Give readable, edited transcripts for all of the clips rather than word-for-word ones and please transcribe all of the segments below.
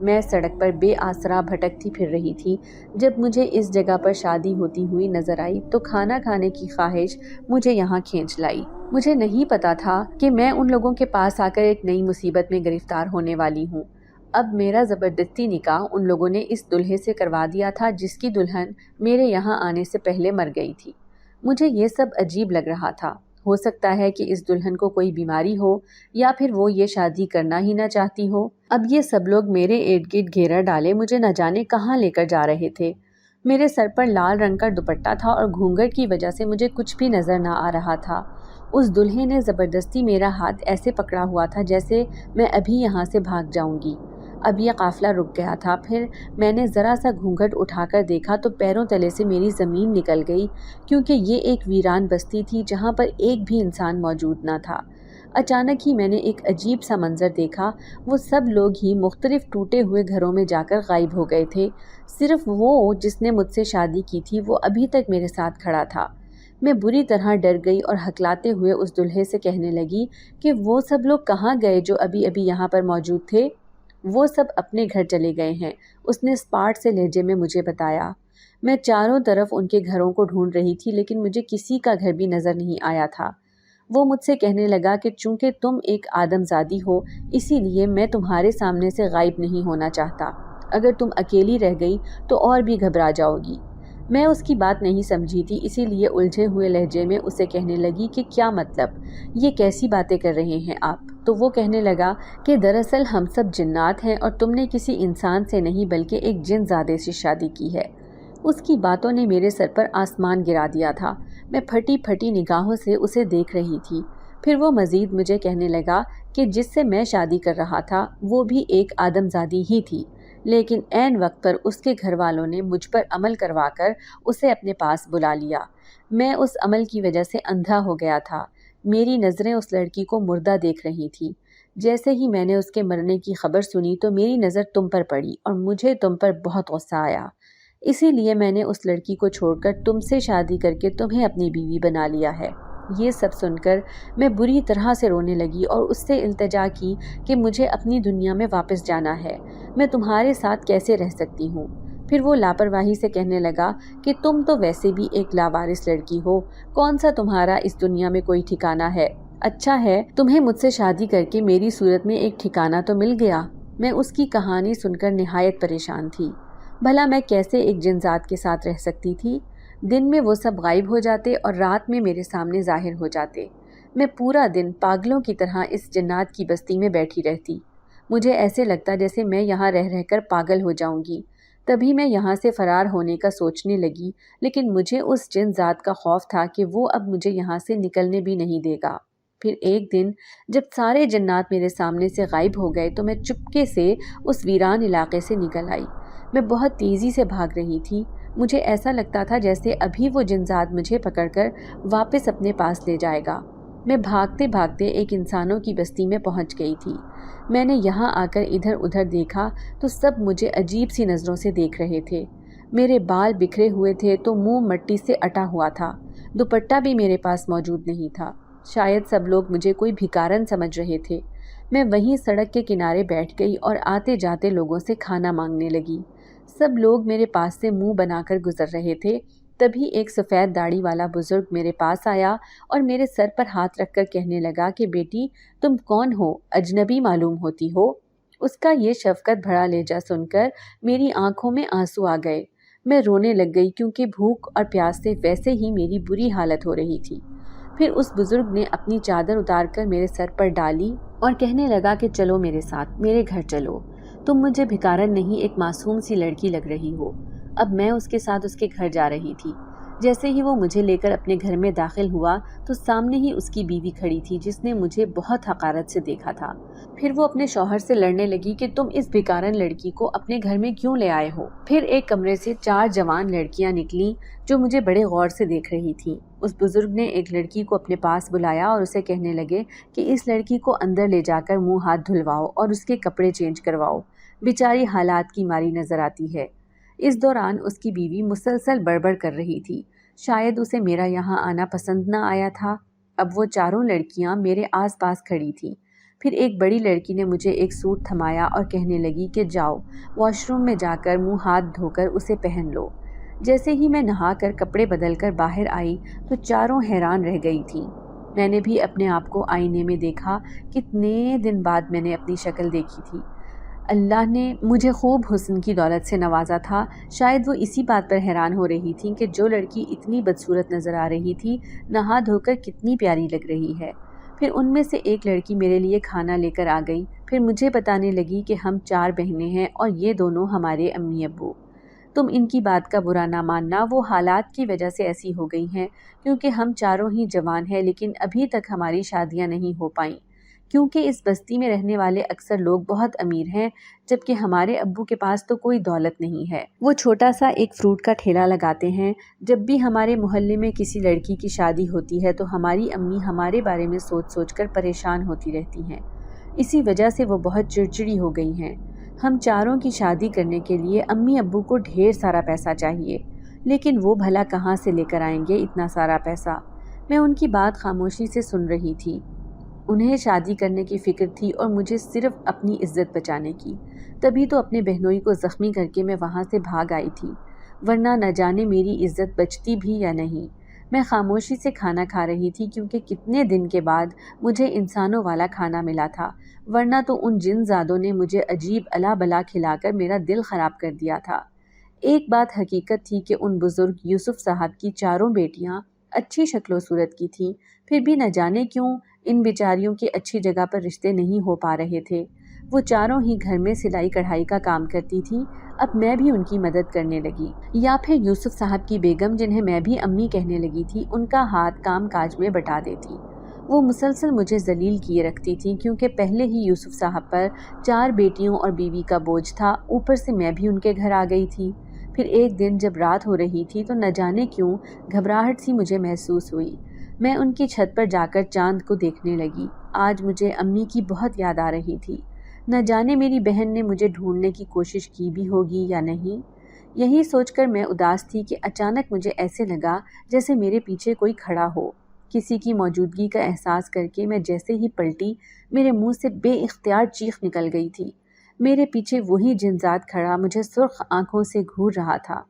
میں سڑک پر بے آسرا بھٹکتی پھر رہی تھی جب مجھے اس جگہ پر شادی ہوتی ہوئی نظر آئی تو کھانا کھانے کی خواہش مجھے یہاں کھینچ لائی۔ مجھے نہیں پتا تھا کہ میں ان لوگوں کے پاس آ کر ایک نئی مصیبت میں گرفتار ہونے والی ہوں۔ اب میرا زبردستی نکاح ان لوگوں نے اس دلہے سے کروا دیا تھا جس کی دلہن میرے یہاں آنے سے پہلے مر گئی تھی۔ مجھے یہ سب عجیب لگ رہا تھا۔ ہو سکتا ہے کہ اس دلہن کو کوئی بیماری ہو یا پھر وہ یہ شادی کرنا ہی نہ چاہتی ہو۔ اب یہ سب لوگ میرے ارد گرد گھیرا ڈالے مجھے نہ جانے کہاں لے کر جا رہے تھے۔ میرے سر پر لال رنگ کا دوپٹہ تھا اور گھونگھٹ کی وجہ سے مجھے کچھ بھی نظر نہ آ رہا تھا۔ اس دلہے نے زبردستی میرا ہاتھ ایسے پکڑا ہوا تھا جیسے میں ابھی یہاں سے بھاگ جاؤں گی۔ اب یہ قافلہ رک گیا تھا۔ پھر میں نے ذرا سا گھونگھٹ اٹھا کر دیکھا تو پیروں تلے سے میری زمین نکل گئی، کیونکہ یہ ایک ویران بستی تھی جہاں پر ایک بھی انسان موجود نہ تھا۔ اچانک ہی میں نے ایک عجیب سا منظر دیکھا۔ وہ سب لوگ ہی مختلف ٹوٹے ہوئے گھروں میں جا کر غائب ہو گئے تھے۔ صرف وہ جس نے مجھ سے شادی کی تھی وہ ابھی تک میرے ساتھ کھڑا تھا۔ میں بری طرح ڈر گئی اور ہکلاتے ہوئے اس دلہے سے کہنے لگی کہ وہ سب لوگ کہاں گئے جو ابھی ابھی یہاں پر موجود تھے؟ وہ سب اپنے گھر چلے گئے ہیں، اس نے اسپاٹ سے لہجے میں مجھے بتایا۔ میں چاروں طرف ان کے گھروں کو ڈھونڈ رہی تھی لیکن مجھے کسی کا گھر بھی نظر نہیں آیا تھا۔ وہ مجھ سے کہنے لگا کہ چونکہ تم ایک آدم زادی ہو اسی لیے میں تمہارے سامنے سے غائب نہیں ہونا چاہتا۔ اگر تم اکیلی رہ گئی تو اور بھی گھبرا جاؤ گی۔ میں اس کی بات نہیں سمجھی تھی، اسی لیے الجھے ہوئے لہجے میں اسے کہنے لگی کہ کیا مطلب، یہ کیسی باتیں کر رہے ہیں آپ؟ تو وہ کہنے لگا کہ دراصل ہم سب جنات ہیں اور تم نے کسی انسان سے نہیں بلکہ ایک جن زادے سے شادی کی ہے۔ اس کی باتوں نے میرے سر پر آسمان گرا دیا تھا۔ میں پھٹی پھٹی نگاہوں سے اسے دیکھ رہی تھی۔ پھر وہ مزید مجھے کہنے لگا کہ جس سے میں شادی کر رہا تھا وہ بھی ایک آدم زادی ہی تھی، لیکن عین وقت پر اس کے گھر والوں نے مجھ پر عمل کروا کر اسے اپنے پاس بلا لیا۔ میں اس عمل کی وجہ سے اندھا ہو گیا تھا۔ میری نظریں اس لڑکی کو مردہ دیکھ رہی تھی۔ جیسے ہی میں نے اس کے مرنے کی خبر سنی تو میری نظر تم پر پڑی اور مجھے تم پر بہت غصہ آیا۔ اسی لیے میں نے اس لڑکی کو چھوڑ کر تم سے شادی کر کے تمہیں اپنی بیوی بنا لیا ہے۔ یہ سب سن کر میں بری طرح سے رونے لگی اور اس سے التجا کی کہ مجھے اپنی دنیا میں واپس جانا ہے، میں تمہارے ساتھ کیسے رہ سکتی ہوں؟ پھر وہ لاپرواہی سے کہنے لگا کہ تم تو ویسے بھی ایک لاوارث لڑکی ہو، کون سا تمہارا اس دنیا میں کوئی ٹھکانہ ہے؟ اچھا ہے تمہیں مجھ سے شادی کر کے میری صورت میں ایک ٹھکانہ تو مل گیا۔ میں اس کی کہانی سن کر نہایت پریشان تھی۔ بھلا میں کیسے ایک جن ذات کے ساتھ رہ سکتی تھی؟ دن میں وہ سب غائب ہو جاتے اور رات میں میرے سامنے ظاہر ہو جاتے۔ میں پورا دن پاگلوں کی طرح اس جنات کی بستی میں بیٹھی رہتی۔ مجھے ایسے لگتا جیسے میں یہاں رہ رہ کر پاگل ہو جاؤں گی۔ تبھی میں یہاں سے فرار ہونے کا سوچنے لگی، لیکن مجھے اس جن ذات کا خوف تھا کہ وہ اب مجھے یہاں سے نکلنے بھی نہیں دے گا۔ پھر ایک دن جب سارے جنات میرے سامنے سے غائب ہو گئے تو میں چپکے سے اس ویران علاقے سے نکل آئی۔ میں بہت تیزی سے بھاگ رہی تھی۔ مجھے ایسا لگتا تھا جیسے ابھی وہ جن ذات مجھے پکڑ کر واپس اپنے پاس لے جائے گا۔ میں بھاگتے بھاگتے ایک انسانوں کی بستی میں پہنچ گئی تھی۔ میں نے یہاں آ کر ادھر ادھر دیکھا تو سب مجھے عجیب سی نظروں سے دیکھ رہے تھے۔ میرے بال بکھرے ہوئے تھے تو منہ مٹی سے اٹا ہوا تھا، دوپٹہ بھی میرے پاس موجود نہیں تھا۔ شاید سب لوگ مجھے کوئی بھکارن سمجھ رہے تھے۔ میں وہیں سڑک کے کنارے بیٹھ گئی اور آتے جاتے لوگوں سے کھانا مانگنے لگی۔ سب لوگ میرے پاس سے منہ بنا کر گزر رہے تھے۔ تبھی ایک سفید داڑھی والا بزرگ میرے پاس آیا اور میرے سر پر ہاتھ رکھ کر کہنے لگا کہ بیٹی تم کون ہو؟ اجنبی معلوم ہوتی ہو۔ اس کا یہ شفقت بھرا لہجہ سن کر میری آنکھوں میں آنسو آ گئے۔ میں رونے لگ گئی کیونکہ بھوک اور پیاس سے ویسے ہی میری بری حالت ہو رہی تھی۔ پھر اس بزرگ نے اپنی چادر اتار کر میرے سر پر ڈالی اور کہنے لگا کہ چلو میرے ساتھ، میرے گھر چلو، تم مجھے بھکارن نہیں ایک معصوم سی لڑکی لگ رہی ہو۔ اب میں اس کے ساتھ اس کے گھر جا رہی تھی۔ جیسے ہی وہ مجھے لے کر اپنے گھر میں داخل ہوا تو سامنے ہی اس کی بیوی کھڑی تھی جس نے مجھے بہت حقارت سے دیکھا تھا۔ پھر وہ اپنے شوہر سے لڑنے لگی کہ تم اس بھکارن لڑکی کو اپنے گھر میں کیوں لے آئے ہو؟ پھر ایک کمرے سے 4 جوان لڑکیاں نکلیں جو مجھے بڑے غور سے دیکھ رہی تھیں۔ اس بزرگ نے ایک لڑکی کو اپنے پاس بلایا اور اسے کہنے لگے کہ اس لڑکی کو اندر لے جا کر منہ ہاتھ دھلواؤ اور اس کے کپڑے چینج کرواؤ، بیچاری حالات کی ماری نظر آتی ہے۔ اس دوران اس کی بیوی مسلسل بڑبڑ کر رہی تھی، شاید اسے میرا یہاں آنا پسند نہ آیا تھا۔ اب وہ چاروں لڑکیاں میرے آس پاس کھڑی تھیں۔ پھر ایک بڑی لڑکی نے مجھے ایک سوٹ تھمایا اور کہنے لگی کہ جاؤ واش روم میں جا کر منہ ہاتھ دھو کر اسے پہن لو۔ جیسے ہی میں نہا کر کپڑے بدل کر باہر آئی تو چاروں حیران رہ گئی تھیں۔ میں نے بھی اپنے آپ کو آئینے میں دیکھا، کتنے دن بعد میں نے اپنی شکل دیکھی تھی۔ اللہ نے مجھے خوب حسن کی دولت سے نوازا تھا۔ شاید وہ اسی بات پر حیران ہو رہی تھیں کہ جو لڑکی اتنی بدصورت نظر آ رہی تھی نہا دھو کر کتنی پیاری لگ رہی ہے۔ پھر ان میں سے ایک لڑکی میرے لیے کھانا لے کر آ گئی، پھر مجھے بتانے لگی کہ ہم 4 بہنیں ہیں اور یہ دونوں ہمارے امی ابو۔ تم ان کی بات کا برا نہ ماننا، وہ حالات کی وجہ سے ایسی ہو گئی ہیں، کیونکہ ہم چاروں ہی جوان ہیں لیکن ابھی تک ہماری شادیاں نہیں ہو پائیں، کیونکہ اس بستی میں رہنے والے اکثر لوگ بہت امیر ہیں جبکہ ہمارے ابو کے پاس تو کوئی دولت نہیں ہے۔ وہ چھوٹا سا ایک فروٹ کا ٹھیلا لگاتے ہیں۔ جب بھی ہمارے محلے میں کسی لڑکی کی شادی ہوتی ہے تو ہماری امی ہمارے بارے میں سوچ سوچ کر پریشان ہوتی رہتی ہیں، اسی وجہ سے وہ بہت چڑچڑی ہو گئی ہیں۔ ہم چاروں کی شادی کرنے کے لیے امی ابو کو ڈھیر سارا پیسہ چاہیے، لیکن وہ بھلا کہاں سے لے کر آئیں گے اتنا سارا پیسہ؟ میں ان کی بات خاموشی سے سن رہی تھی۔ انہیں شادی کرنے کی فکر تھی اور مجھے صرف اپنی عزت بچانے کی، تبھی تو اپنے بہنوئی کو زخمی کر کے میں وہاں سے بھاگ آئی تھی، ورنہ نہ جانے میری عزت بچتی بھی یا نہیں۔ میں خاموشی سے کھانا کھا رہی تھی کیونکہ کتنے دن کے بعد مجھے انسانوں والا کھانا ملا تھا، ورنہ تو ان جن زادوں نے مجھے عجیب الا بلا کھلا کر میرا دل خراب کر دیا تھا۔ ایک بات حقیقت تھی کہ ان بزرگ یوسف صاحب کی چاروں بیٹیاں اچھی شکل و صورت کی تھیں، پھر بھی نہ جانے کیوں ان بیچاریوں کی اچھی جگہ پر رشتے نہیں ہو پا رہے تھے۔ وہ چاروں ہی گھر میں سلائی کڑھائی کا کام کرتی تھیں، اب میں بھی ان کی مدد کرنے لگی، یا پھر یوسف صاحب کی بیگم جنہیں میں بھی امی کہنے لگی تھی ان کا ہاتھ کام کاج میں بٹا دیتی۔ وہ مسلسل مجھے ذلیل کیے رکھتی تھیں کیونکہ پہلے ہی یوسف صاحب پر 4 بیٹیوں اور بیوی کا بوجھ تھا، اوپر سے میں بھی ان کے گھر آ گئی تھی۔ پھر ایک دن جب رات ہو رہی تھی تو نہ جانے کیوں گھبراہٹ سی مجھے محسوس ہوئی۔ میں ان کی چھت پر جا کر چاند کو دیکھنے لگی۔ آج مجھے امی کی بہت یاد آ رہی تھی، نہ جانے میری بہن نے مجھے ڈھونڈنے کی کوشش کی بھی ہوگی یا نہیں۔ یہی سوچ کر میں اداس تھی کہ اچانک مجھے ایسے لگا جیسے میرے پیچھے کوئی کھڑا ہو۔ کسی کی موجودگی کا احساس کر کے میں جیسے ہی پلٹی، میرے منہ سے بے اختیار چیخ نکل گئی تھی۔ میرے پیچھے وہی جنزاد کھڑا مجھے سرخ آنکھوں سے گھور رہا تھا۔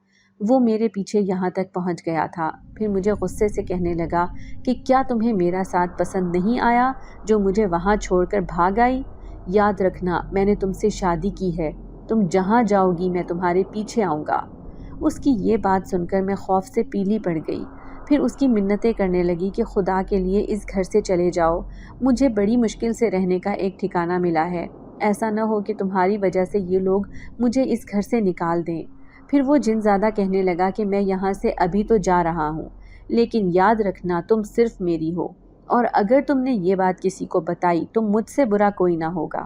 وہ میرے پیچھے یہاں تک پہنچ گیا تھا، پھر مجھے غصے سے کہنے لگا کہ کیا تمہیں میرا ساتھ پسند نہیں آیا جو مجھے وہاں چھوڑ کر بھاگ آئی؟ یاد رکھنا میں نے تم سے شادی کی ہے، تم جہاں جاؤ گی میں تمہارے پیچھے آؤں گا۔ اس کی یہ بات سن کر میں خوف سے پیلی پڑ گئی، پھر اس کی منتیں کرنے لگی کہ خدا کے لیے اس گھر سے چلے جاؤ، مجھے بڑی مشکل سے رہنے کا ایک ٹھکانہ ملا ہے، ایسا نہ ہو کہ تمہاری وجہ سے یہ لوگ مجھے اس گھر سے نکال دیں۔ پھر وہ جن زیادہ کہنے لگا کہ میں یہاں سے ابھی تو جا رہا ہوں، لیکن یاد رکھنا تم صرف میری ہو، اور اگر تم نے یہ بات کسی کو بتائی تو مجھ سے برا کوئی نہ ہوگا،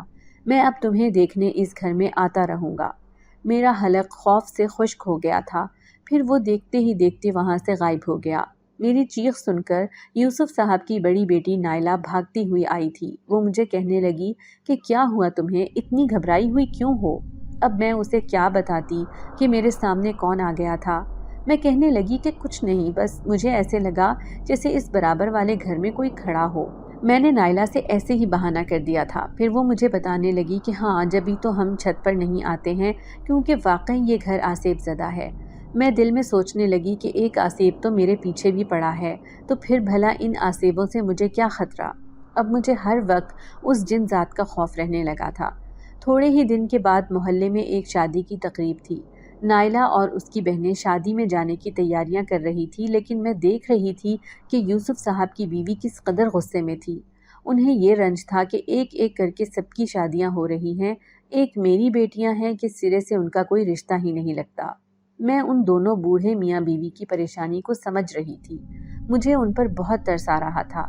میں اب تمہیں دیکھنے اس گھر میں آتا رہوں گا۔ میرا حلق خوف سے خشک ہو گیا تھا، پھر وہ دیکھتے ہی دیکھتے وہاں سے غائب ہو گیا۔ میری چیخ سن کر یوسف صاحب کی بڑی بیٹی نائلہ بھاگتی ہوئی آئی تھی۔ وہ مجھے کہنے لگی کہ کیا ہوا تمہیں، اتنی گھبرائی ہوئی کیوں ہو؟ اب میں اسے کیا بتاتی کہ میرے سامنے کون آ گیا تھا۔ میں کہنے لگی کہ کچھ نہیں، بس مجھے ایسے لگا جیسے اس برابر والے گھر میں کوئی کھڑا ہو۔ میں نے نائلہ سے ایسے ہی بہانہ کر دیا تھا۔ پھر وہ مجھے بتانے لگی کہ ہاں جبھی تو ہم چھت پر نہیں آتے ہیں کیونکہ واقعی یہ گھر آسیب زدہ ہے۔ میں دل میں سوچنے لگی کہ ایک آسیب تو میرے پیچھے بھی پڑا ہے، تو پھر بھلا ان آسیبوں سے مجھے کیا خطرہ؟ اب مجھے ہر وقت اس جن ذات کا خوف رہنے لگا تھا۔ تھوڑے ہی دن کے بعد محلے میں ایک شادی کی تقریب تھی۔ نائلہ اور اس کی بہنیں شادی میں جانے کی تیاریاں کر رہی تھی، لیکن میں دیکھ رہی تھی کہ یوسف صاحب کی بیوی کس قدر غصے میں تھی۔ انہیں یہ رنج تھا کہ ایک ایک کر کے سب کی شادیاں ہو رہی ہیں، ایک میری بیٹیاں ہیں کہ سرے سے ان کا کوئی رشتہ ہی نہیں لگتا۔ میں ان دونوں بوڑھے میاں بیوی کی پریشانی کو سمجھ رہی تھی، مجھے ان پر بہت ترس آ رہا تھا۔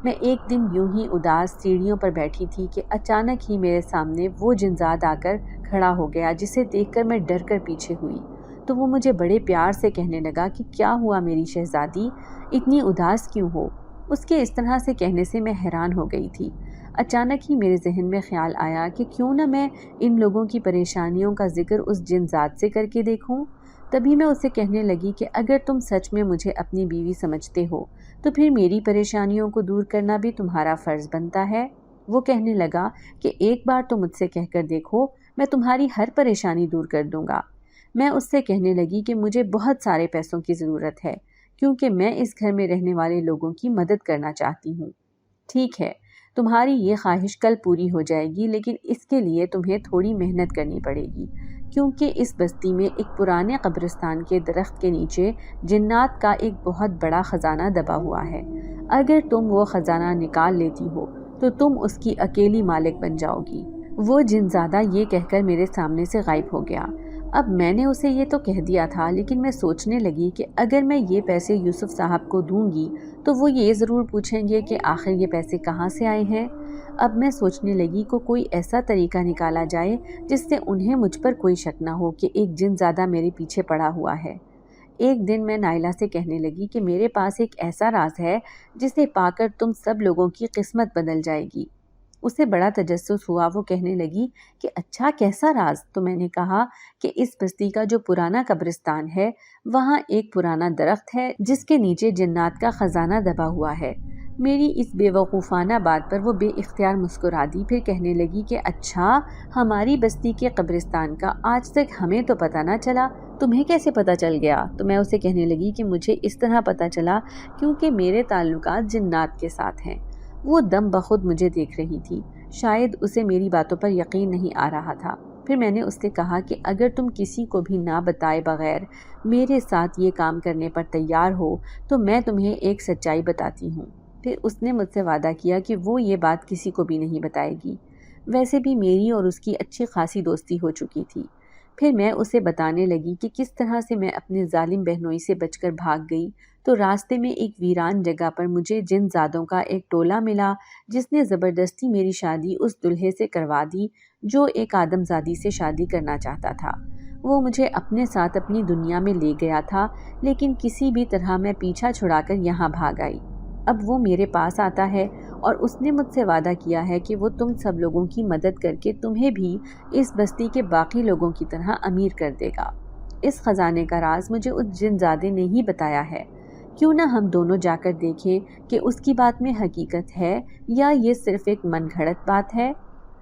میں ایک دن یوں ہی اداس سیڑھیوں پر بیٹھی تھی کہ اچانک ہی میرے سامنے وہ جنزاد آ کر کھڑا ہو گیا، جسے دیکھ کر میں ڈر کر پیچھے ہوئی تو وہ مجھے بڑے پیار سے کہنے لگا کہ کیا ہوا میری شہزادی، اتنی اداس کیوں ہو؟ اس کے اس طرح سے کہنے سے میں حیران ہو گئی تھی۔ اچانک ہی میرے ذہن میں خیال آیا کہ کیوں نہ میں ان لوگوں کی پریشانیوں کا ذکر اس جنزاد سے کر کے دیکھوں۔ تبھی میں اسے کہنے لگی کہ اگر تم سچ میں مجھے اپنی بیوی سمجھتے ہو تو پھر میری پریشانیوں کو دور کرنا بھی تمہارا فرض بنتا ہے۔ وہ کہنے لگا کہ ایک بار تو مجھ سے کہہ کر دیکھو، میں تمہاری ہر پریشانی دور کر دوں گا۔ میں اس سے کہنے لگی کہ مجھے بہت سارے پیسوں کی ضرورت ہے کیونکہ میں اس گھر میں رہنے والے لوگوں کی مدد کرنا چاہتی ہوں۔ ٹھیک ہے، تمہاری یہ خواہش کل پوری ہو جائے گی، لیکن اس کے لیے تمہیں تھوڑی محنت کرنی پڑے گی کیونکہ اس بستی میں ایک پرانے قبرستان کے درخت کے نیچے جنات کا ایک بہت بڑا خزانہ دبا ہوا ہے۔ اگر تم وہ خزانہ نکال لیتی ہو تو تم اس کی اکیلی مالک بن جاؤ گی۔ وہ جنزادہ یہ کہہ کر میرے سامنے سے غائب ہو گیا۔ اب میں نے اسے یہ تو کہہ دیا تھا، لیکن میں سوچنے لگی کہ اگر میں یہ پیسے یوسف صاحب کو دوں گی تو وہ یہ ضرور پوچھیں گے کہ آخر یہ پیسے کہاں سے آئے ہیں۔ اب میں سوچنے لگی کہ کوئی ایسا طریقہ نکالا جائے جس سے انہیں مجھ پر کوئی شک نہ ہو کہ ایک جن زادہ میرے پیچھے پڑا ہوا ہے۔ ایک دن میں نائلہ سے کہنے لگی کہ میرے پاس ایک ایسا راز ہے جسے پا کر تم سب لوگوں کی قسمت بدل جائے گی۔ اسے بڑا تجسس ہوا، وہ کہنے لگی کہ اچھا کیسا راز؟ تو میں نے کہا کہ اس بستی کا جو پرانا قبرستان ہے وہاں ایک پرانا درخت ہے جس کے نیچے جنات کا خزانہ دبا ہوا ہے۔ میری اس بے وقوفانہ بات پر وہ بے اختیار مسکرا دی، پھر کہنے لگی کہ اچھا ہماری بستی کے قبرستان کا آج تک ہمیں تو پتہ نہ چلا، تمہیں کیسے پتہ چل گیا؟ تو میں اسے کہنے لگی کہ مجھے اس طرح پتہ چلا کیونکہ میرے تعلقات جنات کے ساتھ ہیں۔ وہ دم بخود مجھے دیکھ رہی تھی، شاید اسے میری باتوں پر یقین نہیں آ رہا تھا۔ پھر میں نے اس سے کہا کہ اگر تم کسی کو بھی نہ بتائے بغیر میرے ساتھ یہ کام کرنے پر تیار ہو تو میں تمہیں ایک سچائی بتاتی ہوں۔ پھر اس نے مجھ سے وعدہ کیا کہ وہ یہ بات کسی کو بھی نہیں بتائے گی۔ ویسے بھی میری اور اس کی اچھی خاصی دوستی ہو چکی تھی۔ پھر میں اسے بتانے لگی کہ کس طرح سے میں اپنے ظالم بہنوئی سے بچ کر بھاگ گئی تو راستے میں ایک ویران جگہ پر مجھے جن زادوں کا ایک ٹولہ ملا جس نے زبردستی میری شادی اس دلہے سے کروا دی جو ایک آدم زادی سے شادی کرنا چاہتا تھا۔ وہ مجھے اپنے ساتھ اپنی دنیا میں لے گیا تھا، لیکن کسی بھی طرح میں پیچھا چھڑا کر یہاں بھاگ آئی۔ اب وہ میرے پاس آتا ہے اور اس نے مجھ سے وعدہ کیا ہے کہ وہ تم سب لوگوں کی مدد کر کے تمہیں بھی اس بستی کے باقی لوگوں کی طرح امیر کر دے گا۔ اس خزانے کا راز مجھے اس جن زادے نے ہی بتایا ہے۔ کیوں نہ ہم دونوں جا کر دیکھیں کہ اس کی بات میں حقیقت ہے یا یہ صرف ایک من گھڑت بات ہے؟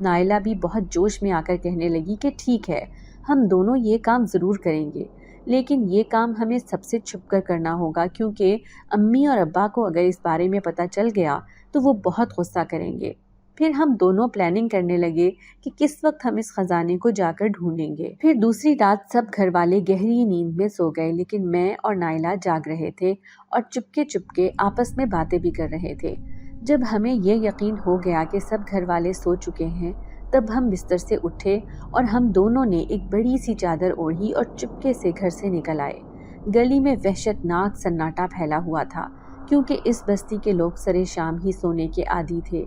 نائلہ بھی بہت جوش میں آ کر کہنے لگی کہ ٹھیک ہے، ہم دونوں یہ کام ضرور کریں گے، لیکن یہ کام ہمیں سب سے چھپ کر کرنا ہوگا کیونکہ امی اور ابا کو اگر اس بارے میں پتہ چل گیا تو وہ بہت غصہ کریں گے۔ پھر ہم دونوں پلاننگ کرنے لگے کہ کس وقت ہم اس خزانے کو جا کر ڈھونڈیں گے۔ پھر دوسری رات سب گھر والے گہری نیند میں سو گئے، لیکن میں اور نائلہ جاگ رہے تھے اور چپکے آپس میں باتیں بھی کر رہے تھے۔ جب ہمیں یہ یقین ہو گیا کہ سب گھر والے سو چکے ہیں تب ہم بستر سے اٹھے اور ہم دونوں نے ایک بڑی سی چادر اوڑھی اور چپکے سے گھر سے نکل آئے۔ گلی میں وحشت ناک سناٹا پھیلا ہوا تھا کیونکہ اس بستی کے لوگ سرے شام ہی سونے کے عادی تھے۔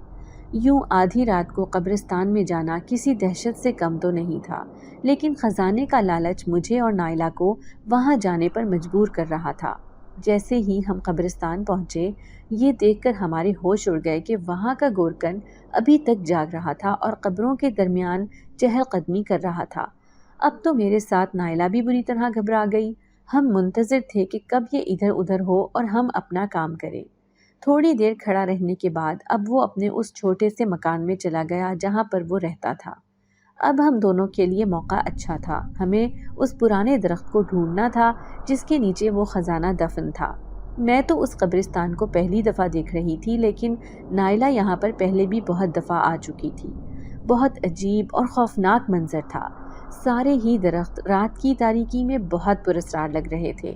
یوں آدھی رات کو قبرستان میں جانا کسی دہشت سے کم تو نہیں تھا، لیکن خزانے کا لالچ مجھے اور نائلہ کو وہاں جانے پر مجبور کر رہا تھا۔ جیسے ہی ہم قبرستان پہنچے یہ دیکھ کر ہمارے ہوش اڑ گئے کہ وہاں کا گورکن ابھی تک جاگ رہا تھا اور قبروں کے درمیان چہل قدمی کر رہا تھا۔ اب تو میرے ساتھ نائلہ بھی بری طرح گھبرا گئی۔ ہم منتظر تھے کہ کب یہ ادھر ادھر ہو اور ہم اپنا کام کریں۔ تھوڑی دیر کھڑا رہنے کے بعد اب وہ اپنے اس چھوٹے سے مکان میں چلا گیا جہاں پر وہ رہتا تھا۔ اب ہم دونوں کے لیے موقع اچھا تھا، ہمیں اس پرانے درخت کو ڈھونڈنا تھا جس کے نیچے وہ خزانہ دفن تھا۔ میں تو اس قبرستان کو پہلی دفعہ دیکھ رہی تھی، لیکن نائلہ یہاں پر پہلے بھی بہت دفعہ آ چکی تھی۔ بہت عجیب اور خوفناک منظر تھا۔ سارے ہی درخت رات کی تاریکی میں بہت پراسرار لگ رہے تھے۔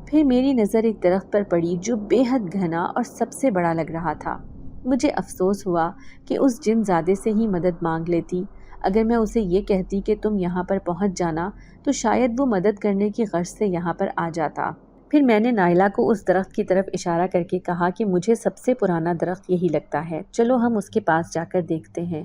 پھر میری نظر ایک درخت پر پڑی جو بے حد گھنا اور سب سے بڑا لگ رہا تھا۔ مجھے افسوس ہوا کہ اس جن زادے سے ہی مدد مانگ لیتی۔ اگر میں اسے یہ کہتی کہ تم یہاں پر پہنچ جانا تو شاید وہ مدد کرنے کی غرض سے یہاں پر آ جاتا۔ پھر میں نے نائلہ کو اس درخت کی طرف اشارہ کر کے کہا کہ مجھے سب سے پرانا درخت یہی لگتا ہے، چلو ہم اس کے پاس جا کر دیکھتے ہیں۔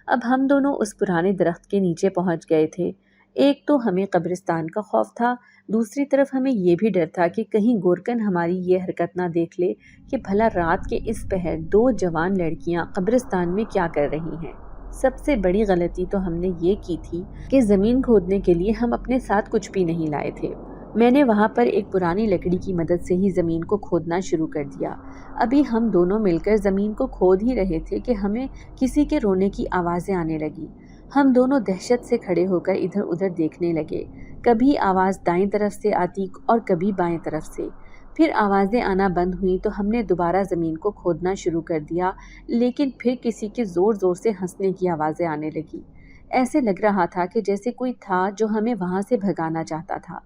اب ہم دونوں اس پرانے درخت کے نیچے پہنچ گئے تھے۔ ایک تو ہمیں قبرستان کا خوف تھا، دوسری طرف ہمیں یہ بھی ڈر تھا کہ کہیں گورکن ہماری یہ حرکت نہ دیکھ لے کہ بھلا رات کے اس پہر دو جوان لڑکیاں قبرستان میں کیا کر رہی ہیں۔ سب سے بڑی غلطی تو ہم نے یہ کی تھی کہ زمین کھودنے کے لیے ہم اپنے ساتھ کچھ بھی نہیں لائے تھے۔ میں نے وہاں پر ایک پرانی لکڑی کی مدد سے ہی زمین کو کھودنا شروع کر دیا۔ ابھی ہم دونوں مل کر زمین کو کھود ہی رہے تھے کہ ہمیں کسی کے رونے کی آوازیں آنے لگی۔ ہم دونوں دہشت سے کھڑے ہو کر ادھر ادھر دیکھنے لگے۔ کبھی آواز دائیں طرف سے آتی اور کبھی بائیں طرف سے۔ پھر آوازیں آنا بند ہوئیں تو ہم نے دوبارہ زمین کو کھودنا شروع کر دیا، لیکن پھر کسی کے زور زور سے ہنسنے کی آوازیں آنے لگی۔ ایسے لگ رہا تھا کہ جیسے کوئی تھا جو ہمیں وہاں سے بھگانا چاہتا تھا۔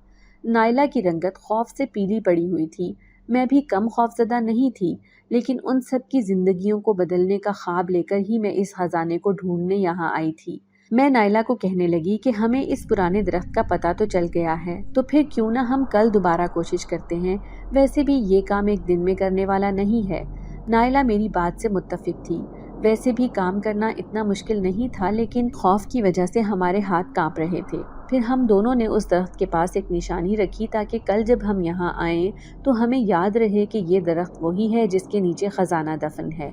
نائلہ کی رنگت خوف سے پیلی پڑی ہوئی تھی۔ میں بھی کم خوفزدہ نہیں تھی، لیکن ان سب کی زندگیوں کو بدلنے کا خواب لے کر ہی میں اس خزانے کو ڈھونڈنے یہاں آئی تھی۔ میں نائلہ کو کہنے لگی کہ ہمیں اس پرانے درخت کا پتہ تو چل گیا ہے، تو پھر کیوں نہ ہم کل دوبارہ کوشش کرتے ہیں، ویسے بھی یہ کام ایک دن میں کرنے والا نہیں ہے۔ نائلہ میری بات سے متفق تھی۔ ویسے بھی کام کرنا اتنا مشکل نہیں تھا، لیکن خوف کی وجہ سے ہمارے ہاتھ کانپ رہے تھے۔ پھر ہم دونوں نے اس درخت کے پاس ایک نشانی رکھی تاکہ کل جب ہم یہاں آئیں تو ہمیں یاد رہے کہ یہ درخت وہی ہے جس کے نیچے خزانہ دفن ہے۔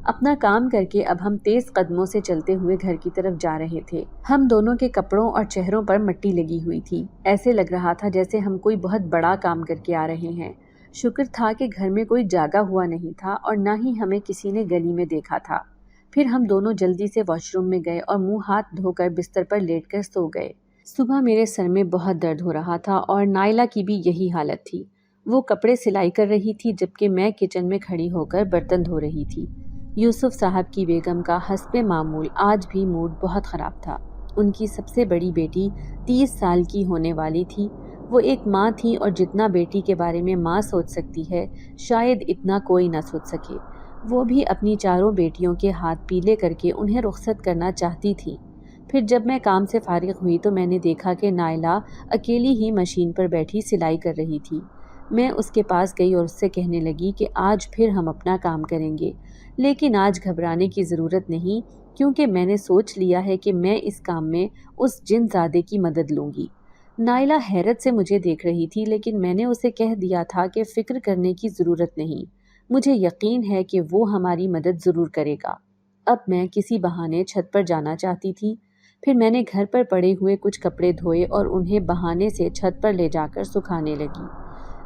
اپنا کام کر کے اب ہم تیز قدموں سے چلتے ہوئے گھر کی طرف جا رہے تھے۔ ہم دونوں کے کپڑوں اور چہروں پر مٹی لگی ہوئی تھی۔ ایسے لگ رہا تھا جیسے ہم کوئی بہت بڑا کام کر کے آ رہے ہیں۔ شکر تھا کہ گھر میں کوئی جاگا ہوا نہیں تھا اور نہ ہی ہمیں کسی نے گلی میں دیکھا تھا۔ پھر ہم دونوں جلدی سے واش روم میں گئے اور منہ ہاتھ دھو کر بستر پر لیٹ کر سو گئے۔ صبح میرے سر میں بہت درد ہو رہا تھا اور نائلہ کی بھی یہی حالت تھی۔ وہ کپڑے سلائی کر رہی تھی جبکہ میں کچن میں کھڑی ہو کر برتن دھو رہی تھی۔ یوسف صاحب کی بیگم کا حسب معمول آج بھی موڈ بہت خراب تھا۔ ان کی سب سے بڑی بیٹی 30 سال کی ہونے والی تھی۔ وہ ایک ماں تھی اور جتنا بیٹی کے بارے میں ماں سوچ سکتی ہے شاید اتنا کوئی نہ سوچ سکے۔ وہ بھی اپنی چاروں بیٹیوں کے ہاتھ پیلے کر کے انہیں رخصت کرنا چاہتی تھی۔ پھر جب میں کام سے فارغ ہوئی تو میں نے دیکھا کہ نائلہ اکیلی ہی مشین پر بیٹھی سلائی کر رہی تھی۔ میں اس کے پاس گئی اور اس سے کہنے لگی کہ آج پھر ہم اپنا کام کریں گے، لیکن آج گھبرانے کی ضرورت نہیں، کیونکہ میں نے سوچ لیا ہے کہ میں اس کام میں اس جن زادے کی مدد لوں گی۔ نائلہ حیرت سے مجھے دیکھ رہی تھی، لیکن میں نے اسے کہہ دیا تھا کہ فکر کرنے کی ضرورت نہیں، مجھے یقین ہے کہ وہ ہماری مدد ضرور کرے گا۔ اب میں کسی بہانے چھت پر جانا چاہتی تھی۔ پھر میں نے گھر پر پڑے ہوئے کچھ کپڑے دھوئے اور انہیں بہانے سے چھت پر لے جا کر سکھانے لگی۔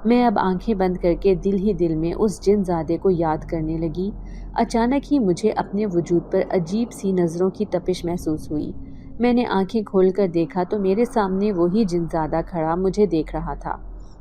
میں اب آنکھیں بند کر کے دل ہی دل میں اس جن زادے کو یاد کرنے لگی۔ اچانک ہی مجھے اپنے وجود پر عجیب سی نظروں کی تپش محسوس ہوئی۔ میں نے آنکھیں کھول کر دیکھا تو میرے سامنے وہی جن زادہ کھڑا مجھے دیکھ رہا تھا۔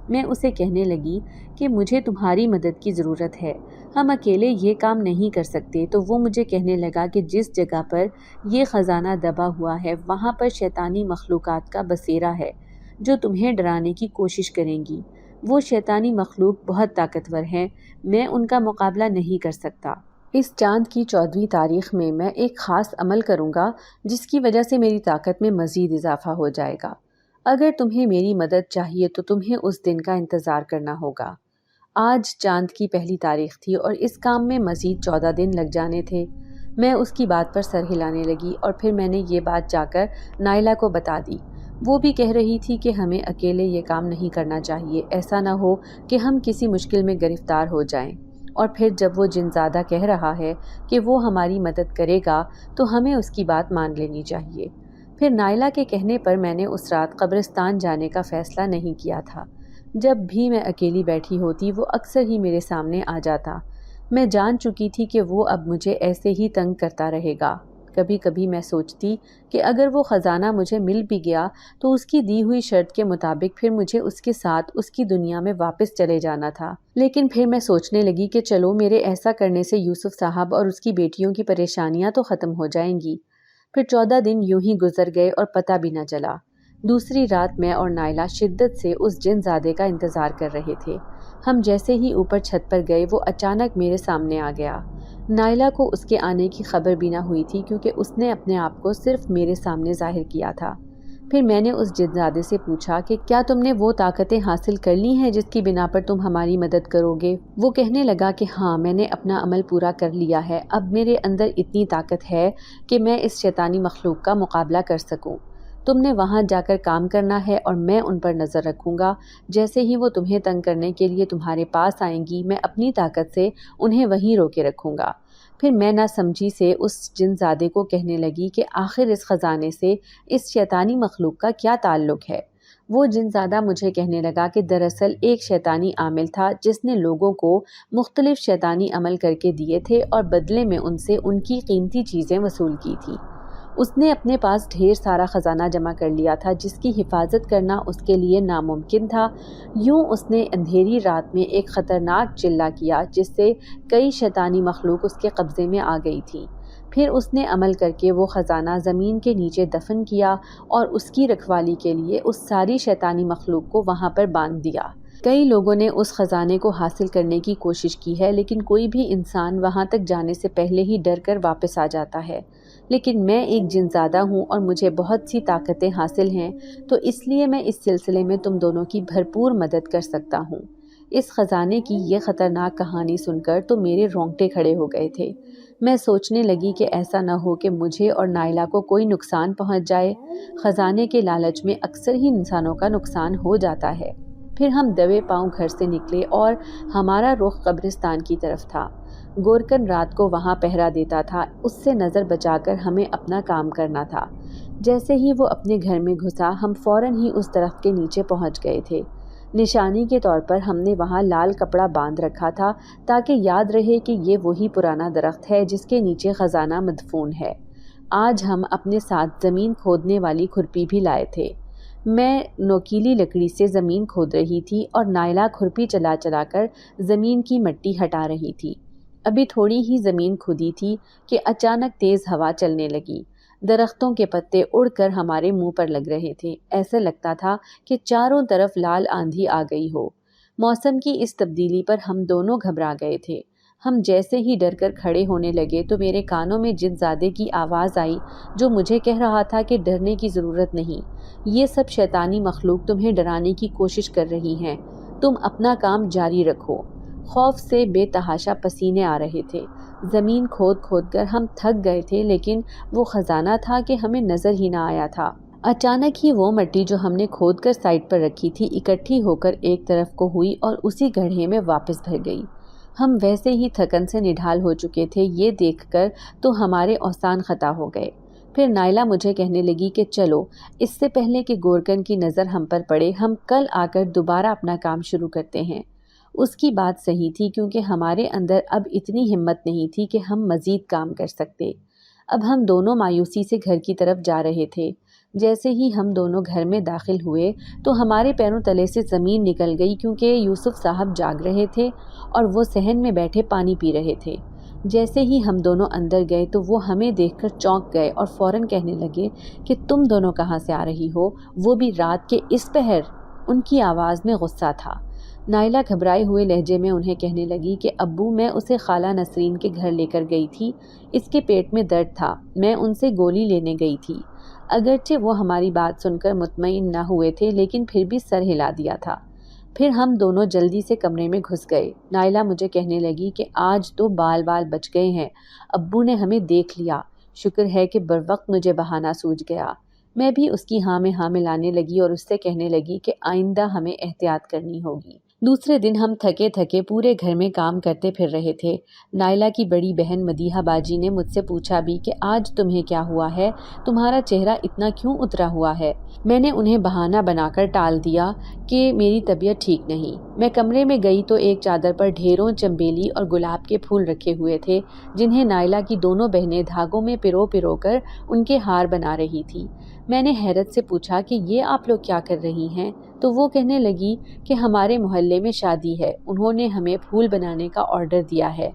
میں اسے کہنے لگی کہ مجھے تمہاری مدد کی ضرورت ہے، ہم اکیلے یہ کام نہیں کر سکتے۔ تو وہ مجھے کہنے لگا کہ جس جگہ پر یہ خزانہ دبا ہوا ہے وہاں پر شیطانی مخلوقات کا بسیرا ہے جو تمہیں ڈرانے کی کوشش کریں گی۔ وہ شیطانی مخلوق بہت طاقتور ہیں، میں ان کا مقابلہ نہیں کر سکتا۔ اس چاند کی 14ویں تاریخ میں ایک خاص عمل کروں گا جس کی وجہ سے میری طاقت میں مزید اضافہ ہو جائے گا۔ اگر تمہیں میری مدد چاہیے تو تمہیں اس دن کا انتظار کرنا ہوگا۔ آج چاند کی پہلی تاریخ تھی اور اس کام میں مزید 14 دن لگ جانے تھے۔ میں اس کی بات پر سر ہلانے لگی اور پھر میں نے یہ بات جا کر نائلہ کو بتا دی۔ وہ بھی کہہ رہی تھی کہ ہمیں اکیلے یہ کام نہیں کرنا چاہیے، ایسا نہ ہو کہ ہم کسی مشکل میں گرفتار ہو جائیں۔ اور پھر جب وہ جن زادہ کہہ رہا ہے کہ وہ ہماری مدد کرے گا تو ہمیں اس کی بات مان لینی چاہیے۔ پھر نائلہ کے کہنے پر میں نے اس رات قبرستان جانے کا فیصلہ نہیں کیا تھا۔ جب بھی میں اکیلی بیٹھی ہوتی وہ اکثر ہی میرے سامنے آ جاتا۔ میں جان چکی تھی کہ وہ اب مجھے ایسے ہی تنگ کرتا رہے گا۔ کبھی کبھی میں سوچتی کہ اگر وہ خزانہ مجھے مل بھی گیا تو اس کی دی ہوئی شرط کے مطابق پھر مجھے اس کے ساتھ اس کی دنیا میں واپس چلے جانا تھا۔ لیکن پھر میں سوچنے لگی کہ چلو میرے ایسا کرنے سے یوسف صاحب اور اس کی بیٹیوں کی پریشانیاں تو ختم ہو جائیں گی۔ پھر 14 دن یوں ہی گزر گئے اور پتہ بھی نہ چلا۔ دوسری رات میں اور نائلہ شدت سے اس جن زادے کا انتظار کر رہے تھے۔ ہم جیسے ہی اوپر چھت پر گئے وہ اچانک میرے سامنے آ گیا۔ نائلہ کو اس کے آنے کی خبر بھی نہ ہوئی تھی کیونکہ اس نے اپنے آپ کو صرف میرے سامنے ظاہر کیا تھا۔ پھر میں نے اس جن زادے سے پوچھا کہ کیا تم نے وہ طاقتیں حاصل کر لی ہیں جس کی بنا پر تم ہماری مدد کرو گے؟ وہ کہنے لگا کہ ہاں، میں نے اپنا عمل پورا کر لیا ہے، اب میرے اندر اتنی طاقت ہے کہ میں اس شیطانی مخلوق کا مقابلہ کر سکوں۔ تم نے وہاں جا کر کام کرنا ہے اور میں ان پر نظر رکھوں گا۔ جیسے ہی وہ تمہیں تنگ کرنے کے لیے تمہارے پاس آئیں گی میں اپنی طاقت سے انہیں وہیں روکے رکھوں گا۔ پھر میں نہ سمجھی سے اس جن زادے کو کہنے لگی کہ آخر اس خزانے سے اس شیطانی مخلوق کا کیا تعلق ہے؟ وہ جنزادہ مجھے کہنے لگا کہ دراصل ایک شیطانی عامل تھا جس نے لوگوں کو مختلف شیطانی عمل کر کے دیے تھے اور بدلے میں ان سے ان کی قیمتی چیزیں وصول کی تھی۔ اس نے اپنے پاس ڈھیر سارا خزانہ جمع کر لیا تھا جس کی حفاظت کرنا اس کے لیے ناممکن تھا۔ یوں اس نے اندھیری رات میں ایک خطرناک چلہ کیا جس سے کئی شیطانی مخلوق اس کے قبضے میں آ گئی تھی۔ پھر اس نے عمل کر کے وہ خزانہ زمین کے نیچے دفن کیا اور اس کی رکھوالی کے لیے اس ساری شیطانی مخلوق کو وہاں پر باندھ دیا۔ کئی لوگوں نے اس خزانے کو حاصل کرنے کی کوشش کی ہے، لیکن کوئی بھی انسان وہاں تک جانے سے پہلے ہی ڈر کر واپس آ جاتا ہے۔ لیکن میں ایک جنزادہ ہوں اور مجھے بہت سی طاقتیں حاصل ہیں، تو اس لیے میں اس سلسلے میں تم دونوں کی بھرپور مدد کر سکتا ہوں۔ اس خزانے کی یہ خطرناک کہانی سن کر تو میرے رونگٹے کھڑے ہو گئے تھے۔ میں سوچنے لگی کہ ایسا نہ ہو کہ مجھے اور نائلہ کو کوئی نقصان پہنچ جائے۔ خزانے کے لالچ میں اکثر ہی انسانوں کا نقصان ہو جاتا ہے۔ پھر ہم دوے پاؤں گھر سے نکلے اور ہمارا رخ قبرستان کی طرف تھا۔ گورکن رات کو وہاں پہرا دیتا تھا، اس سے نظر بچا کر ہمیں اپنا کام کرنا تھا۔ جیسے ہی وہ اپنے گھر میں گھسا ہم فوراً ہی اس درخت کے نیچے پہنچ گئے تھے۔ نشانی کے طور پر ہم نے وہاں لال کپڑا باندھ رکھا تھا تاکہ یاد رہے کہ یہ وہی پرانا درخت ہے جس کے نیچے خزانہ مدفون ہے۔ آج ہم اپنے ساتھ زمین کھودنے والی کھرپی بھی لائے تھے۔ میں نوکیلی لکڑی سے زمین کھود رہی تھی اور نائلہ کھرپی چلا چلا کر زمین کی مٹی ہٹا رہی تھی۔ ابھی تھوڑی ہی زمین کھودی تھی کہ اچانک تیز ہوا چلنے لگی۔ درختوں کے پتے اڑ کر ہمارے منہ پر لگ رہے تھے۔ ایسے لگتا تھا کہ چاروں طرف لال آندھی آ گئی ہو۔ موسم کی اس تبدیلی پر ہم دونوں گھبرا گئے تھے۔ ہم جیسے ہی ڈر کر کھڑے ہونے لگے تو میرے کانوں میں جنزادے کی آواز آئی جو مجھے کہہ رہا تھا کہ ڈرنے کی ضرورت نہیں، یہ سب شیطانی مخلوق تمہیں ڈرانے کی کوشش کر رہی ہیں، تم اپنا کام جاری رکھو۔ خوف سے بے تحاشا پسینے آ رہے تھے۔ زمین کھود کھود کر ہم تھک گئے تھے، لیکن وہ خزانہ تھا کہ ہمیں نظر ہی نہ آیا تھا۔ اچانک ہی وہ مٹی جو ہم نے کھود کر سائڈ پر رکھی تھی اکٹھی ہو کر ایک طرف کو ہوئی اور اسی گڑھے میں واپس بھر گئی۔ ہم ویسے ہی تھکن سے نڈھال ہو چکے تھے، یہ دیکھ کر تو ہمارے اوزان خطا ہو گئے۔ پھر نائلہ مجھے کہنے لگی کہ چلو، اس سے پہلے کہ گورکن کی نظر ہم پر پڑے، ہم کل آ کر دوبارہ اپنا کام شروع کرتے ہیں۔ اس کی بات صحیح تھی کیونکہ ہمارے اندر اب اتنی ہمت نہیں تھی کہ ہم مزید کام کر سکتے۔ اب ہم دونوں مایوسی سے گھر کی طرف جا رہے تھے۔ جیسے ہی ہم دونوں گھر میں داخل ہوئے تو ہمارے پیروں تلے سے زمین نکل گئی کیونکہ یوسف صاحب جاگ رہے تھے اور وہ صحن میں بیٹھے پانی پی رہے تھے۔ جیسے ہی ہم دونوں اندر گئے تو وہ ہمیں دیکھ کر چونک گئے اور فوراً کہنے لگے کہ تم دونوں کہاں سے آ رہی ہو، وہ بھی رات کے اس پہر؟ ان کی آواز میں غصہ تھا۔ نائلہ گھبرائے ہوئے لہجے میں انہیں کہنے لگی کہ ابو، میں اسے خالہ نسرین کے گھر لے کر گئی تھی، اس کے پیٹ میں درد تھا، میں ان سے گولی لینے گئی تھی۔ اگرچہ وہ ہماری بات سن کر مطمئن نہ ہوئے تھے لیکن پھر بھی سر ہلا دیا تھا۔ پھر ہم دونوں جلدی سے کمرے میں گھس گئے۔ نائلہ مجھے کہنے لگی کہ آج تو بال بچ گئے ہیں، ابو نے ہمیں دیکھ لیا، شکر ہے کہ بروقت مجھے بہانہ سوجھ گیا۔ میں بھی اس کی ہاں میں ہاں ملانے لگی اور اس سے کہنے لگی کہ آئندہ ہمیں احتیاط کرنی ہوگی۔ دوسرے دن ہم تھکے تھکے پورے گھر میں کام کرتے پھر رہے تھے۔ نائلہ کی بڑی بہن مدیحہ باجی نے مجھ سے پوچھا بھی کہ آج تمہیں کیا ہوا ہے، تمہارا چہرہ اتنا کیوں اترا ہوا ہے؟ میں نے انہیں بہانہ بنا کر ٹال دیا کہ میری طبیعت ٹھیک نہیں۔ میں کمرے میں گئی تو ایک چادر پر ڈھیروں چنبیلی اور گلاب کے پھول رکھے ہوئے تھے جنہیں نائلہ کی دونوں بہنیں دھاگوں میں پرو پرو کر ان کے ہار بنا رہی تھی۔ میں نے حیرت سے پوچھا کہ یہ آپ لوگ کیا کر رہی ہیں؟ تو وہ کہنے لگی کہ ہمارے محلے میں شادی ہے، انہوں نے ہمیں پھول بنانے کا آرڈر دیا ہے،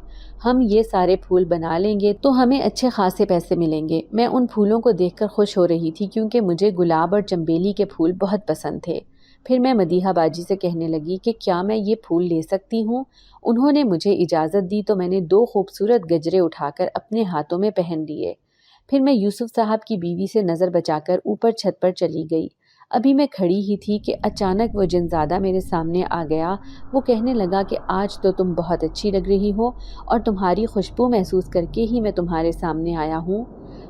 ہم یہ سارے پھول بنا لیں گے تو ہمیں اچھے خاصے پیسے ملیں گے۔ میں ان پھولوں کو دیکھ کر خوش ہو رہی تھی کیونکہ مجھے گلاب اور چنبیلی کے پھول بہت پسند تھے۔ پھر میں مدیحہ باجی سے کہنے لگی کہ کیا میں یہ پھول لے سکتی ہوں؟ انہوں نے مجھے اجازت دی تو میں نے 2 خوبصورت گجرے اٹھا کر اپنے ہاتھوں میں پہن لیے۔ پھر میں یوسف صاحب کی بیوی سے نظر بچا کر اوپر چھت پر چلی گئی۔ ابھی میں کھڑی ہی تھی کہ اچانک وہ جنزادہ میرے سامنے آ گیا۔ وہ کہنے لگا کہ آج تو تم بہت اچھی لگ رہی ہو اور تمہاری خوشبو محسوس کر کے ہی میں تمہارے سامنے آیا ہوں۔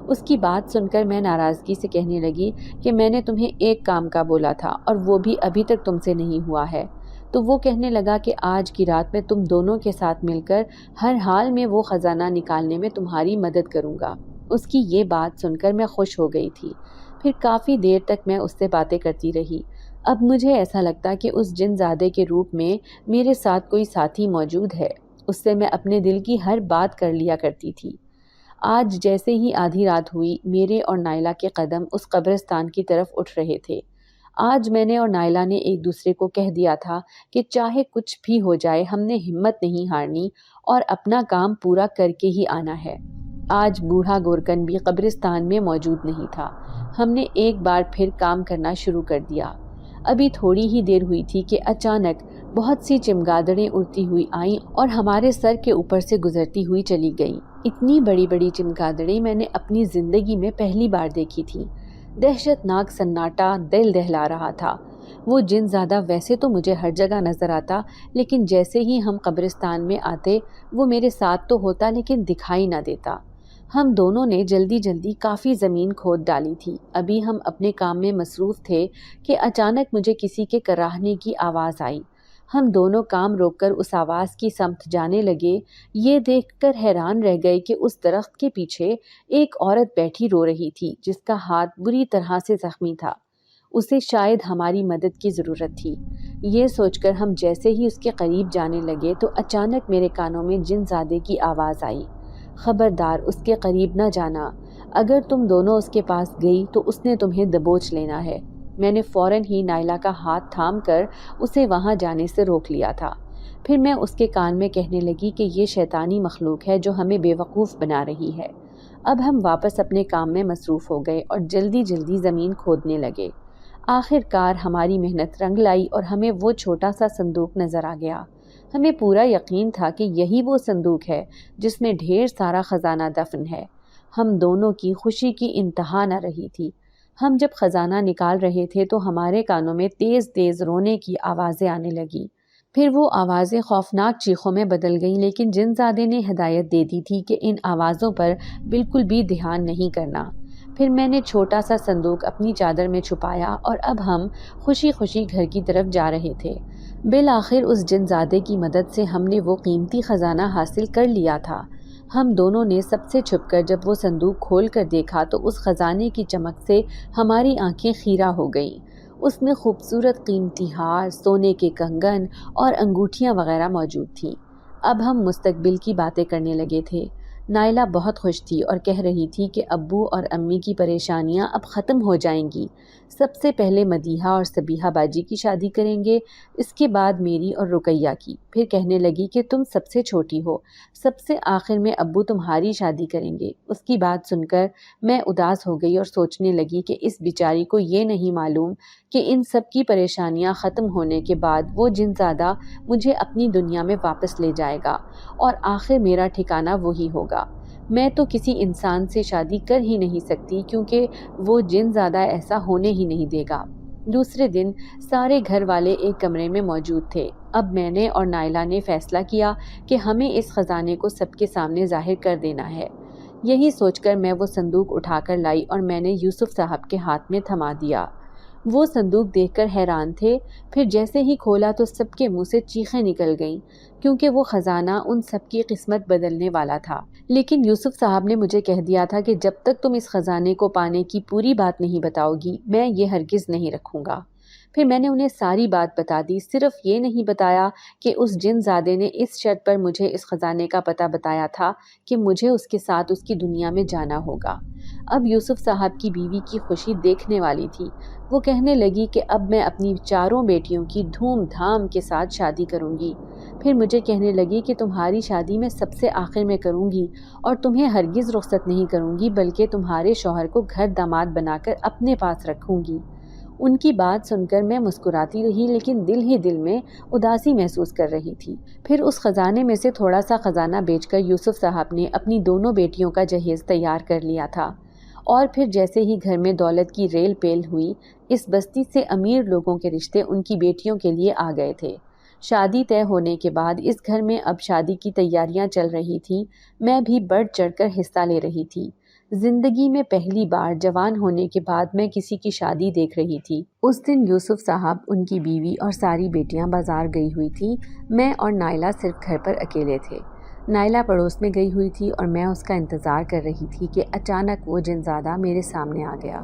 اس کی بات سن کر میں ناراضگی سے کہنے لگی کہ میں نے تمہیں ایک کام کا بولا تھا اور وہ بھی ابھی تک تم سے نہیں ہوا ہے۔ تو وہ کہنے لگا کہ آج کی رات میں تم دونوں کے ساتھ مل کر ہر حال میں وہ خزانہ نکالنے میں تمہاری مدد کروں گا۔ اس کی یہ بات سن کر میں خوش ہو گئی تھی۔ پھر کافی دیر تک میں اس سے باتیں کرتی رہی۔ اب مجھے ایسا لگتا کہ اس جن زادے کے روپ میں میرے ساتھ کوئی ساتھی موجود ہے۔ اس سے میں اپنے دل کی ہر بات کر لیا کرتی تھی۔ آج جیسے ہی آدھی رات ہوئی، میرے اور نائلہ کے قدم اس قبرستان کی طرف اٹھ رہے تھے۔ آج میں نے اور نائلہ نے ایک دوسرے کو کہہ دیا تھا کہ چاہے کچھ بھی ہو جائے ہم نے ہمت نہیں ہارنی اور اپنا کام پورا کر کے ہی آنا ہے۔ آج بوڑھا گورکن بھی قبرستان میں موجود نہیں تھا۔ ہم نے ایک بار پھر کام کرنا شروع کر دیا۔ ابھی تھوڑی ہی دیر ہوئی تھی کہ اچانک بہت سی چمگادڑیں اڑتی ہوئی آئیں اور ہمارے سر کے اوپر سے گزرتی ہوئی چلی گئیں۔ اتنی بڑی بڑی چمگادڑیں میں نے اپنی زندگی میں پہلی بار دیکھی تھی۔ دہشت ناک سناٹا دل دہلا رہا تھا۔ وہ جن زیادہ ویسے تو مجھے ہر جگہ نظر آتا، لیکن جیسے ہی ہم قبرستان میں آتے وہ میرے ساتھ تو ہوتا لیکن دکھائی نہ دیتا۔ ہم دونوں نے جلدی جلدی کافی زمین کھود ڈالی تھی۔ ابھی ہم اپنے کام میں مصروف تھے کہ اچانک مجھے کسی کے کراہنے کی آواز آئی۔ ہم دونوں کام روک کر اس آواز کی سمت جانے لگے۔ یہ دیکھ کر حیران رہ گئے کہ اس درخت کے پیچھے ایک عورت بیٹھی رو رہی تھی جس کا ہاتھ بری طرح سے زخمی تھا۔ اسے شاید ہماری مدد کی ضرورت تھی۔ یہ سوچ کر ہم جیسے ہی اس کے قریب جانے لگے تو اچانک میرے کانوں میں جن زادے کی آواز آئی، خبردار اس کے قریب نہ جانا، اگر تم دونوں اس کے پاس گئی تو اس نے تمہیں دبوچ لینا ہے۔ میں نے فوراً ہی نائلہ کا ہاتھ تھام کر اسے وہاں جانے سے روک لیا تھا۔ پھر میں اس کے کان میں کہنے لگی کہ یہ شیطانی مخلوق ہے جو ہمیں بے وقوف بنا رہی ہے۔ اب ہم واپس اپنے کام میں مصروف ہو گئے اور جلدی جلدی زمین کھودنے لگے۔ آخر کار ہماری محنت رنگ لائی اور ہمیں وہ چھوٹا سا صندوق نظر آ گیا۔ ہمیں پورا یقین تھا کہ یہی وہ صندوق ہے جس میں ڈھیر سارا خزانہ دفن ہے۔ ہم دونوں کی خوشی کی انتہا نہ رہی تھی۔ ہم جب خزانہ نکال رہے تھے تو ہمارے کانوں میں تیز تیز رونے کی آوازیں آنے لگیں۔ پھر وہ آوازیں خوفناک چیخوں میں بدل گئیں، لیکن جن زادے نے ہدایت دے دی تھی کہ ان آوازوں پر بالکل بھی دھیان نہیں کرنا۔ پھر میں نے چھوٹا سا صندوق اپنی چادر میں چھپایا اور اب ہم خوشی خوشی گھر کی طرف جا رہے تھے۔ بالآخر اس جن زادے کی مدد سے ہم نے وہ قیمتی خزانہ حاصل کر لیا تھا۔ ہم دونوں نے سب سے چھپ کر جب وہ صندوق کھول کر دیکھا تو اس خزانے کی چمک سے ہماری آنکھیں خیرہ ہو گئیں۔ اس میں خوبصورت قیمتی ہار، سونے کے کنگن اور انگوٹھیاں وغیرہ موجود تھیں۔ اب ہم مستقبل کی باتیں کرنے لگے تھے۔ نائلہ بہت خوش تھی اور کہہ رہی تھی کہ ابو اور امی کی پریشانیاں اب ختم ہو جائیں گی۔ سب سے پہلے مدیحہ اور سبیحہ باجی کی شادی کریں گے، اس کے بعد میری اور رقیہ کی۔ پھر کہنے لگی کہ تم سب سے چھوٹی ہو، سب سے آخر میں ابو تمہاری شادی کریں گے۔ اس کی بات سن کر میں اداس ہو گئی اور سوچنے لگی کہ اس بیچاری کو یہ نہیں معلوم کہ ان سب کی پریشانیاں ختم ہونے کے بعد وہ جن زادہ مجھے اپنی دنیا میں واپس لے جائے گا اور آخر میرا ٹھکانہ وہی ہوگا۔ میں تو کسی انسان سے شادی کر ہی نہیں سکتی کیونکہ وہ جن زادہ ایسا ہونے ہی نہیں دے گا۔ دوسرے دن سارے گھر والے ایک کمرے میں موجود تھے۔ اب میں نے اور نائلہ نے فیصلہ کیا کہ ہمیں اس خزانے کو سب کے سامنے ظاہر کر دینا ہے۔ یہی سوچ کر میں وہ صندوق اٹھا کر لائی اور میں نے یوسف صاحب کے ہاتھ میں تھما دیا۔ وہ صندوق دیکھ کر حیران تھے۔ پھر جیسے ہی کھولا تو سب کے منہ سے چیخیں نکل گئیں کیونکہ وہ خزانہ ان سب کی قسمت بدلنے والا تھا۔ لیکن یوسف صاحب نے مجھے کہہ دیا تھا کہ جب تک تم اس خزانے کو پانے کی پوری بات نہیں بتاؤ گی میں یہ ہرگز نہیں رکھوں گا۔ پھر میں نے انہیں ساری بات بتا دی، صرف یہ نہیں بتایا کہ اس جن زادے نے اس شرط پر مجھے اس خزانے کا پتہ بتایا تھا کہ مجھے اس کے ساتھ اس کی دنیا میں جانا ہوگا۔ اب یوسف صاحب کی بیوی کی خوشی دیکھنے والی تھی۔ وہ کہنے لگی کہ اب میں اپنی چاروں بیٹیوں کی دھوم دھام کے ساتھ شادی کروں گی۔ پھر مجھے کہنے لگی کہ تمہاری شادی میں سب سے آخر میں کروں گی اور تمہیں ہرگز رخصت نہیں کروں گی بلکہ تمہارے شوہر کو گھر داماد بنا کر اپنے پاس رکھوں گی۔ ان کی بات سن کر میں مسکراتی رہی لیکن دل ہی دل میں اداسی محسوس کر رہی تھی۔ پھر اس خزانے میں سے تھوڑا سا خزانہ بیچ کر یوسف صاحب نے اپنی دونوں بیٹیوں کا جہیز تیار کر لیا تھا۔ اور پھر جیسے ہی گھر میں دولت کی ریل پیل ہوئی، اس بستی سے امیر لوگوں کے رشتے ان کی بیٹیوں کے لیے آ گئے تھے۔ شادی طے ہونے کے بعد اس گھر میں اب شادی کی تیاریاں چل رہی تھیں۔ میں بھی بڑھ چڑھ کر حصہ لے رہی تھی۔ زندگی میں پہلی بار جوان ہونے کے بعد میں کسی کی شادی دیکھ رہی تھی۔ اس دن یوسف صاحب، ان کی بیوی اور ساری بیٹیاں بازار گئی ہوئی تھیں۔ میں اور نائلہ صرف گھر پر اکیلے تھے۔ نائلہ پڑوس میں گئی ہوئی تھی اور میں اس کا انتظار کر رہی تھی کہ اچانک وہ جن زادہ میرے سامنے آ گیا۔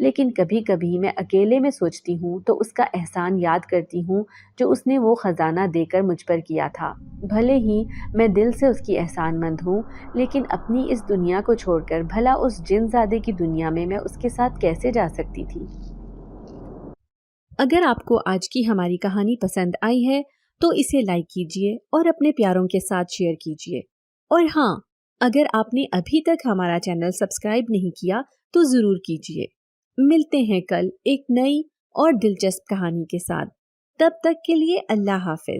لیکن کبھی کبھی میں اکیلے میں سوچتی ہوں تو اس کا احسان یاد کرتی ہوں جو اس نے وہ خزانہ دے کر مجھ پر کیا تھا۔ بھلے ہی میں دل سے اس کی احسان مند ہوں، لیکن اپنی اس دنیا کو چھوڑ کر بھلا اس جن زادے کی دنیا میں اس کے ساتھ کیسے جا سکتی تھی؟ اگر آپ کو آج کی ہماری کہانی پسند آئی ہے تو اسے لائک کیجیے اور اپنے پیاروں کے ساتھ شیئر کیجیے، اور ہاں، اگر آپ نے ابھی تک ہمارا چینل سبسکرائب نہیں کیا تو ضرور کیجیے۔ ملتے ہیں کل ایک نئی اور دلچسپ کہانی کے ساتھ، تب تک کے لیے اللہ حافظ۔